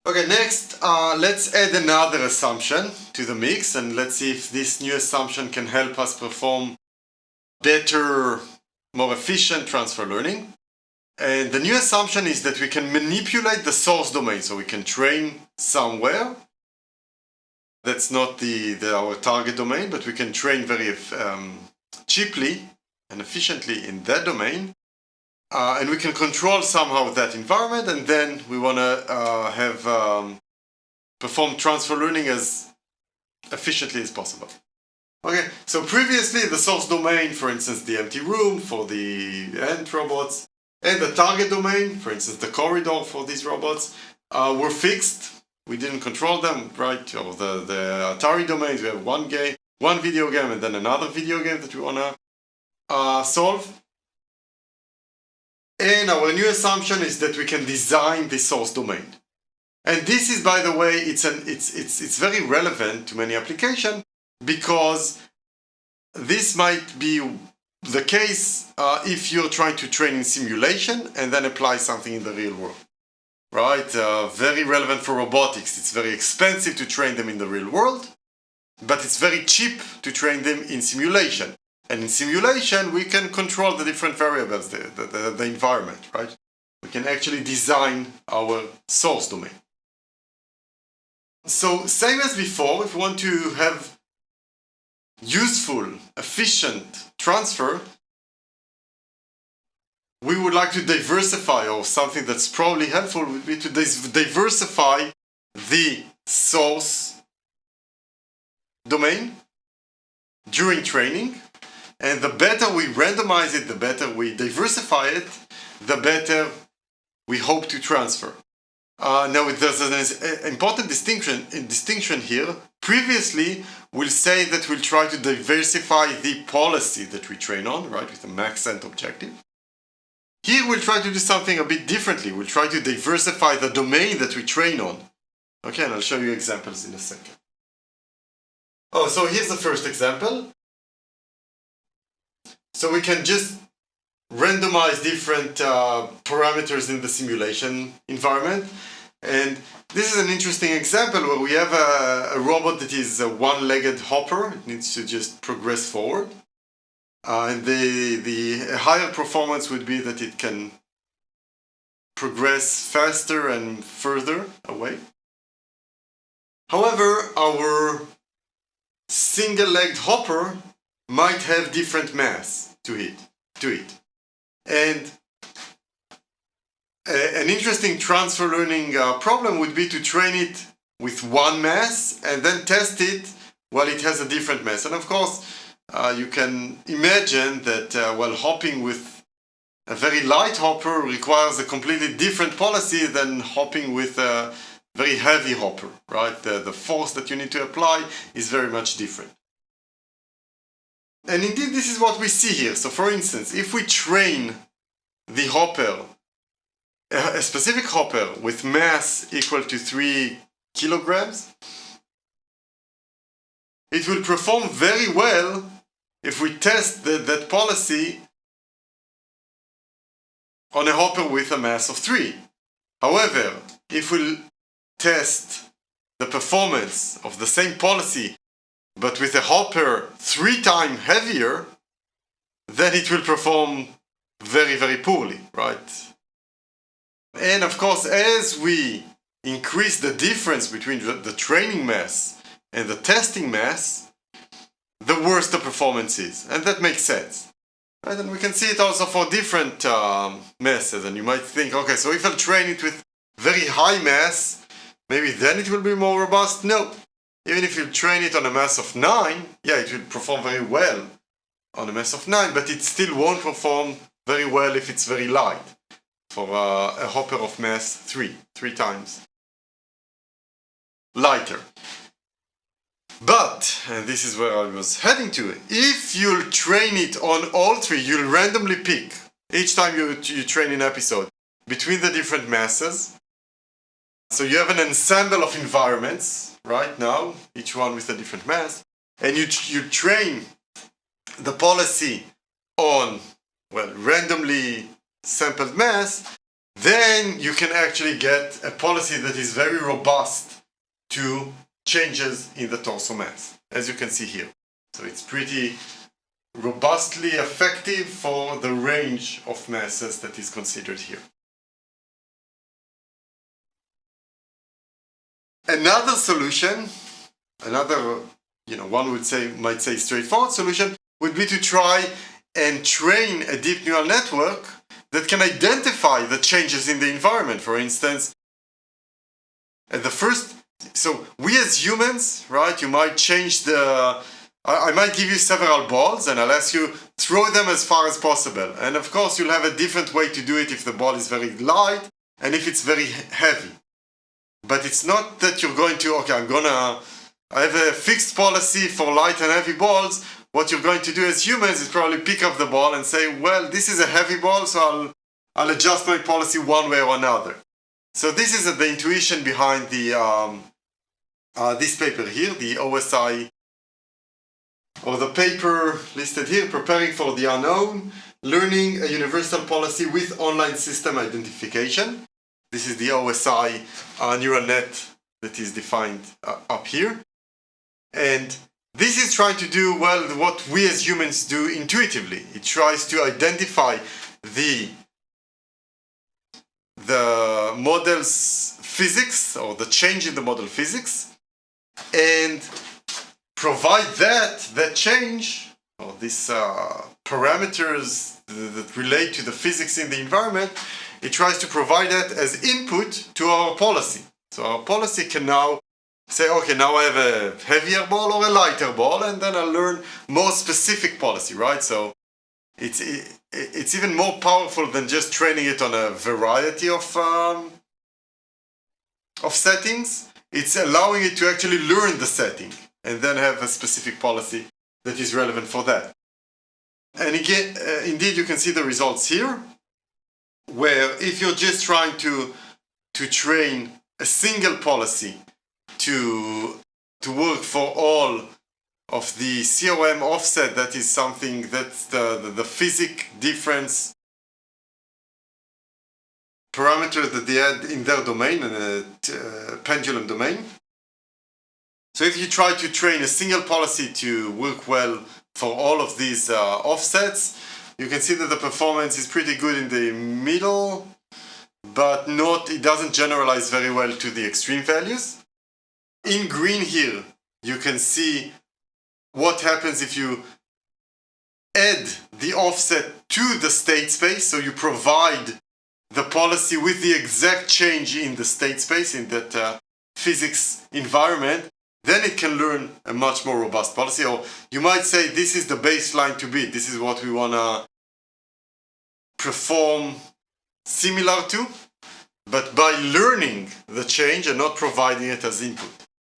Okay, next, let's add another assumption to the mix, and let's see if this new assumption can help us perform better, more efficient transfer learning. And the new assumption is that we can manipulate the source domain, so we can train somewhere. That's not our target domain, but we can train very cheaply and efficiently in that domain. And we can control somehow that environment, and then we want to perform transfer learning as efficiently as possible. Okay, so previously the source domain, for instance, the empty room for the ant robots, and the target domain, for instance, the corridor for these robots, were fixed. We didn't control them, right? Or the Atari domains, we have one video game, and then another video game that we want to solve. And our new assumption is that we can design the source domain. And this is, by the way, it's very relevant to many applications, because this might be the case if you're trying to train in simulation and then apply something in the real world. Right? Very relevant for robotics. It's very expensive to train them in the real world, but it's very cheap to train them in simulation. And in simulation, we can control the different variables, the environment, right? We can actually design our source domain. So, same as before, if we want to have useful, efficient transfer, we would like to diversify, or something that's probably helpful would be to diversify the source domain during training. And the better we randomize it, the better we diversify it, the better we hope to transfer. Now, there's an important distinction here. Previously, we'll say that we'll try to diversify the policy that we train on, right, with a max end objective. Here, we'll try to do something a bit differently. We'll try to diversify the domain that we train on. Okay, and I'll show you examples in a second. Oh, so here's the first example. So we can just randomize different parameters in the simulation environment. And this is an interesting example where we have a robot that is a one-legged hopper. It needs to just progress forward. And the higher performance would be that it can progress faster and further away. However, our single-legged hopper might have different mass to it. And an interesting transfer learning problem would be to train it with one mass and then test it while it has a different mass. And of course, you can imagine that while hopping with a very light hopper requires a completely different policy than hopping with a very heavy hopper, right? The force that you need to apply is very much different. And indeed, this is what we see here. So for instance, if we train the hopper, a specific hopper with mass equal to 3 kilograms, it will perform very well if we test that policy on a hopper with a mass of 3. However, if we test the performance of the same policy but with a hopper 3 times heavier, then it will perform very, very poorly, right? And of course, as we increase the difference between the training mass and the testing mass, the worse the performance is. And that makes sense. Right? And we can see it also for different masses. And you might think, okay, so if I train it with very high mass, maybe then it will be more robust. No. Even if you train it on a mass of 9, yeah, it will perform very well on a mass of 9, but it still won't perform very well if it's very light for a hopper of mass 3 times lighter. But, and this is where I was heading to, if you'll train it on all 3, you'll randomly pick, each time you train an episode, between the different masses. So you have an ensemble of environments, right now, each one with a different mass, and you train the policy on, well, randomly sampled mass, then you can actually get a policy that is very robust to changes in the torso mass, as you can see here. So it's pretty robustly effective for the range of masses that is considered here. Another solution, one might say straightforward solution, would be to try and train a deep neural network that can identify the changes in the environment. For instance, so we as humans, right, you might change I might give you several balls and I'll ask you throw them as far as possible. And of course you'll have a different way to do it if the ball is very light and if it's very heavy. But it's not that you're going to, I have a fixed policy for light and heavy balls. What you're going to do as humans is probably pick up the ball and say, well, this is a heavy ball, so I'll adjust my policy one way or another. So this is the intuition behind this paper here, the OSI, or the paper listed here, Preparing for the Unknown, Learning a Universal Policy with Online System Identification. This is the OSI neural net that is defined up here. And this is trying to do, well, what we as humans do intuitively. It tries to identify the model's physics, or the change in the model physics, and provide that change, or these parameters that relate to the physics in the environment. It tries to provide that as input to our policy. So our policy can now say, okay, now I have a heavier ball or a lighter ball, and then I'll learn more specific policy, right? So it's even more powerful than just training it on a variety of settings. It's allowing it to actually learn the setting and then have a specific policy that is relevant for that. And again, indeed, you can see the results here, where if you're just trying to train a single policy to work for all of the COM offset, that is something that's the physics difference parameter that they had in their domain, in a pendulum domain. So if you try to train a single policy to work well for all of these offsets, you can see that the performance is pretty good in the middle, but it doesn't generalize very well to the extreme values. In green here, you can see what happens if you add the offset to the state space. So you provide the policy with the exact change in the state space, in that physics environment. Then it can learn a much more robust policy. Or you might say this is the baseline to beat. This is what we want to perform similar to, but by learning the change and not providing it as input.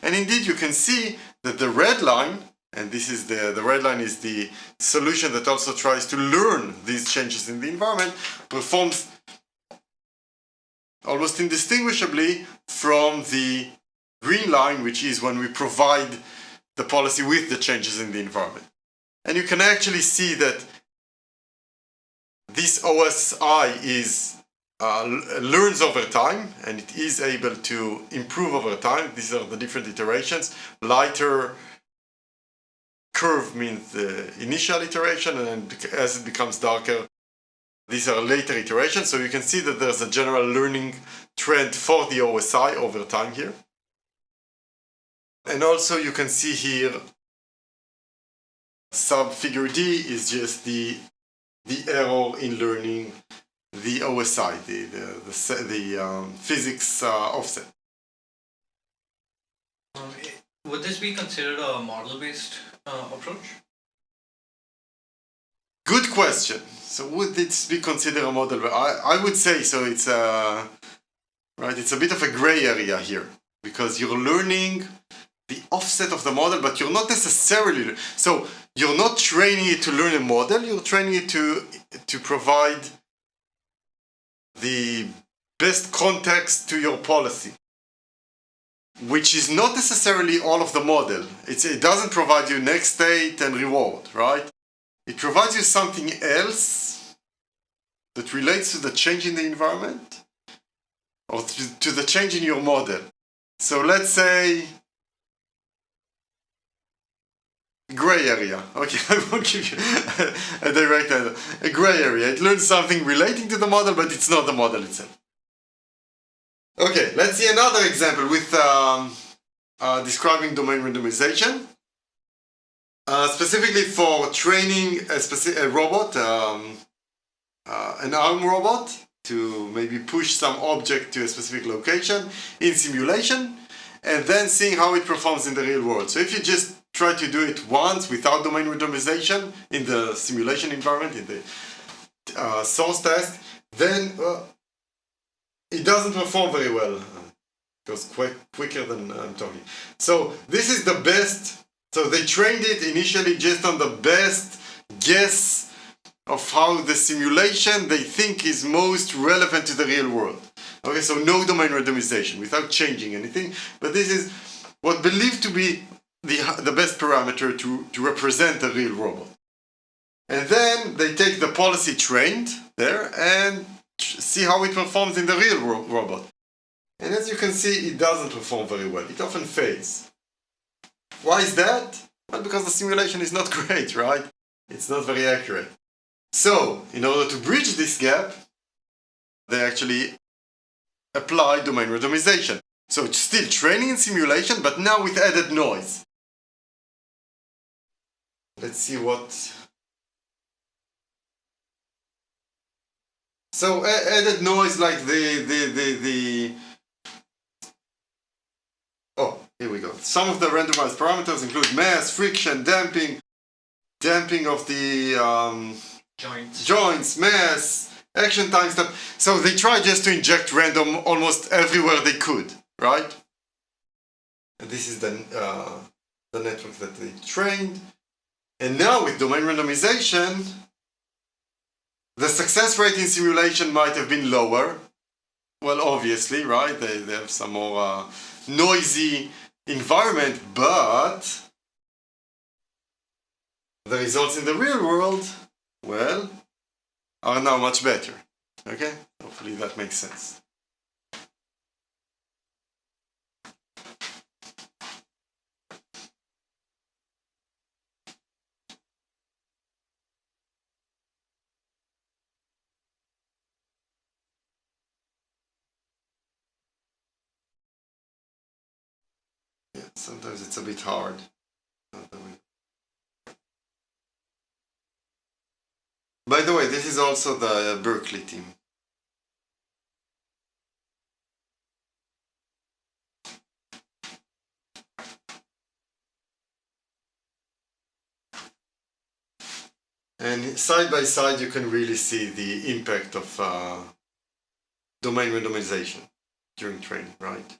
And indeed, you can see that the red line, and this is the red line is the solution that also tries to learn these changes in the environment, performs almost indistinguishably from the green line, which is when we provide the policy with the changes in the environment. And you can actually see that this OSI learns over time, and it is able to improve over time. These are the different iterations. Lighter curve means the initial iteration, and as it becomes darker, these are later iterations. So you can see that there's a general learning trend for the OSI over time here. And also you can see here, sub-figure D is just the error in learning the OSI, the physics offset. Would this be considered a model-based approach? Good question. So would this be considered a model? I would say so. It's it's a bit of a gray area here, because you're learning the offset of the model, but you're not necessarily, so you're not training it to learn a model, you're training it to provide the best context to your policy, which is not necessarily all of the model. It doesn't provide you next state and reward, right? It provides you something else that relates to the change in the environment, or to the change in your model. So let's say gray area. Okay, I won't give you a direct answer. A gray area. It learns something relating to the model, but it's not the model itself. Okay, let's see another example with describing domain randomization. Specifically for training a robot, an arm robot, to maybe push some object to a specific location in simulation, and then seeing how it performs in the real world. So if you just try to do it once without domain randomization in the simulation environment, in the source task, then it doesn't perform very well. It goes quicker than I'm talking. So this is the best. So they trained it initially just on the best guess of how the simulation they think is most relevant to the real world. Okay, so no domain randomization without changing anything. But this is what believed to be the best parameter to represent the real robot. And then they take the policy trained there and see how it performs in the real robot. And as you can see, it doesn't perform very well. It often fails. Why is that? Well, because the simulation is not great, right? It's not very accurate. So, in order to bridge this gap, they actually apply domain randomization. So it's still training in simulation, but now with added noise. Let's see what... So added noise like Oh, here we go. Some of the randomized parameters include mass, friction, damping of the joints, mass, action time stuff. So they try just to inject random almost everywhere they could, right? And this is the network that they trained. And now with domain randomization, the success rate in simulation might have been lower. Well, obviously, right? They have some more noisy environment, but the results in the real world, well, are now much better. Okay? Hopefully that makes sense. Yeah, sometimes it's a bit hard. By the way, this is also the Berkeley team. And side by side, you can really see the impact of domain randomization during training, right?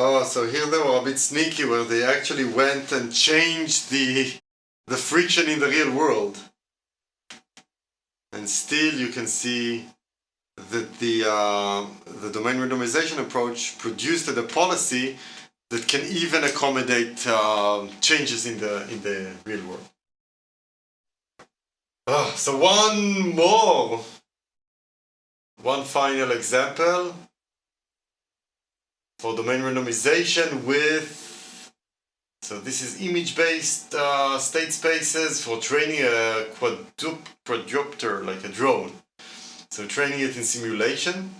Oh, so here they were a bit sneaky where they actually went and changed the friction in the real world. And still you can see that the domain randomization approach produced a policy that can even accommodate changes in the real world. Oh, so one final example for domain randomization with, so this is image-based state spaces for training a quadrupter, like a drone. So training it in simulation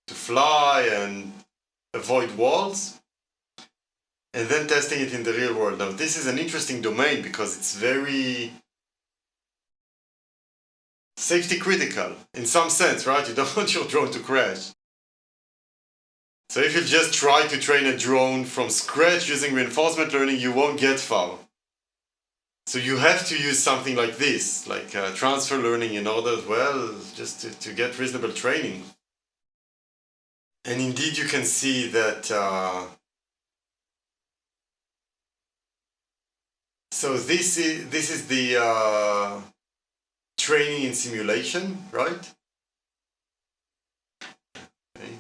to fly and avoid walls, and then testing it in the real world. Now this is an interesting domain because it's very safety critical in some sense, right? You don't want your drone to crash. So if you just try to train a drone from scratch using reinforcement learning, you won't get far. So you have to use something like this, like transfer learning, in order, well, just to get reasonable training. And indeed you can see that So this is the training in simulation, right? Okay.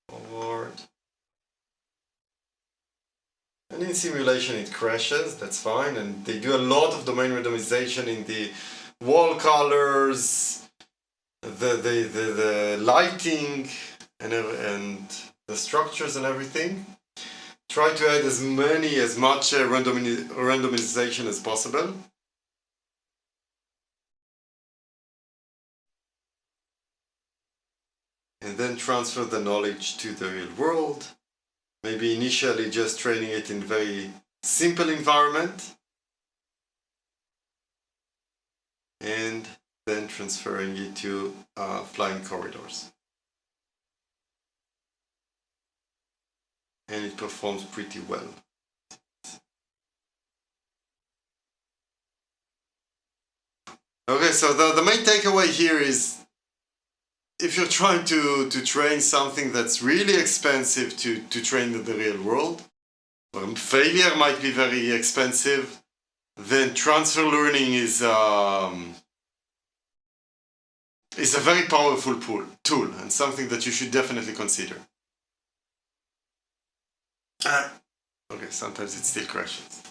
Forward. And in simulation it crashes, that's fine, and they do a lot of domain randomization in the wall colors, the lighting, and the structures and everything. Try to add as much randomization as possible. And then transfer the knowledge to the real world. Maybe initially just training it in very simple environment. And then transferring it to flying corridors. And it performs pretty well. Okay, so the main takeaway here is if you're trying to train something that's really expensive to train in the real world, failure might be very expensive, then transfer learning is a very powerful tool and something that you should definitely consider. Okay, sometimes it still crashes.